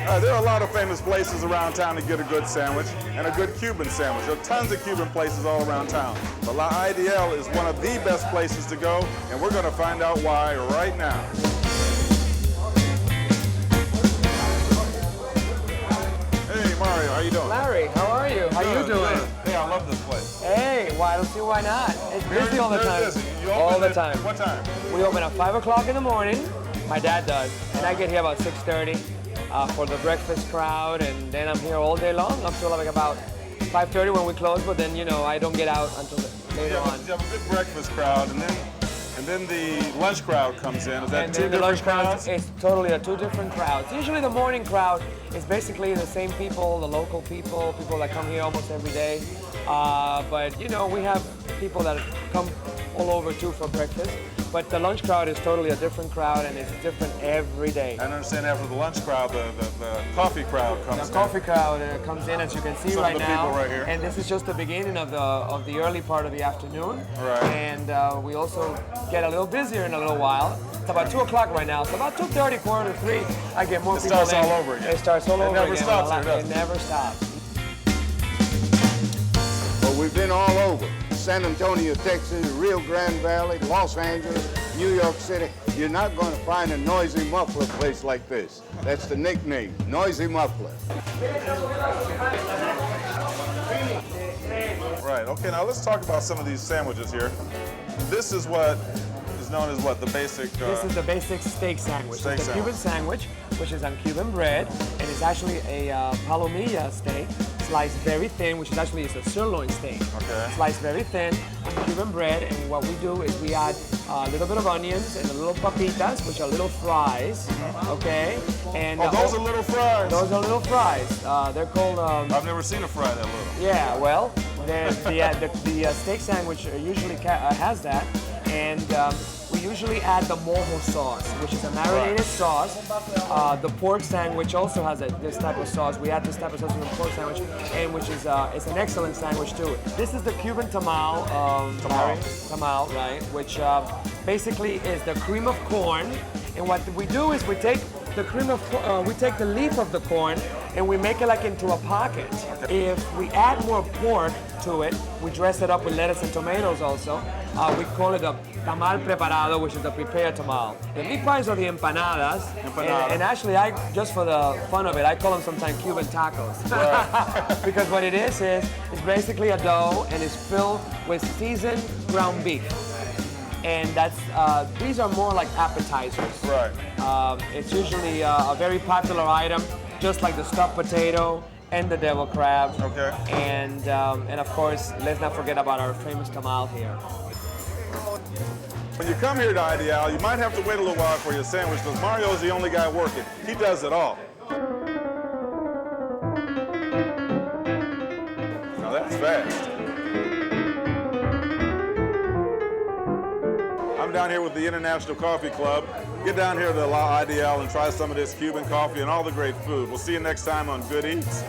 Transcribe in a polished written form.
There are a lot of famous places around town to get a good sandwich, and a good Cuban sandwich. There are tons of Cuban places all around town. But La IDL is one of the best places to go, and we're going to find out why right now. Hey, Mario, how you doing? Larry, how are you? How you doing? Good. Hey, I love this place. Hey, well, I don't see why not. It's busy all the time. All the time. What time? We open at 5 o'clock in the morning. My dad does. And I get here about 6:30 for the breakfast crowd. And then I'm here all day long up till like about 5:30 when we close. But then, you know, I don't get out until later on. You have a good breakfast crowd, and then the lunch crowd comes in. Is that two different crowds? It's totally two different crowds. Usually the morning crowd is basically the same people, the local people that come here almost every day. But you know, we have people that come all over too for breakfast. But the lunch crowd is totally a different crowd, and it's different every day. I understand after the lunch crowd, the coffee crowd comes in. The coffee crowd comes in, as you can see Some right of the now. people right here. And this is just the beginning of the early part of the afternoon. Right. And we also get a little busier in a little while. It's about 2 o'clock right now, so about 2:30, 2:45, I get more people in. It starts all over again. It starts all over again. It never stops here, does it? It never stops. Well, we've been all over. San Antonio, Texas, Rio Grande Valley, Los Angeles, New York City. You're not going to find a noisy muffler place like this. That's the nickname, Noisy Muffler. Right, okay, now let's talk about some of these sandwiches here. This is what is known as what, the basic... This is the basic steak sandwich. It's a Cuban sandwich, which is on Cuban bread, and it's actually a palomilla steak, sliced very thin, which is actually a sirloin steak. Okay. Sliced very thin on Cuban bread, and what we do is we add a little bit of onions and a little papitas, which are little fries, okay? And those are little fries? Those are little fries. They're called... I've never seen a fry that little. Yeah, well, the steak sandwich usually has that, and we usually add the mojo sauce, which is a marinated sauce. The pork sandwich also has this type of sauce. We add this type of sauce in the pork sandwich, and which is it's an excellent sandwich too. This is the Cuban tamal, tamal, right? Which basically is the cream of corn. And what we do is we take the we take the leaf of the corn and we make it like into a pocket. If we add more pork to it, we dress it up with lettuce and tomatoes also. We call it a tamal preparado, which is the prepared tamal. The meat pies are the empanadas. And actually, just for the fun of it, I call them sometimes Cuban tacos. Right. Because what it is it's basically a dough and it's filled with seasoned ground beef. And these are more like appetizers. Right. It's usually a very popular item, just like the stuffed potato and the devil crab. Okay. And of course, let's not forget about our famous tamal here. When you come here to IDL, you might have to wait a little while for your sandwich because Mario's the only guy working. He does it all. Now that's fast. I'm down here with the International Coffee Club. Get down here to La IDL and try some of this Cuban coffee and all the great food. We'll see you next time on Good Eats.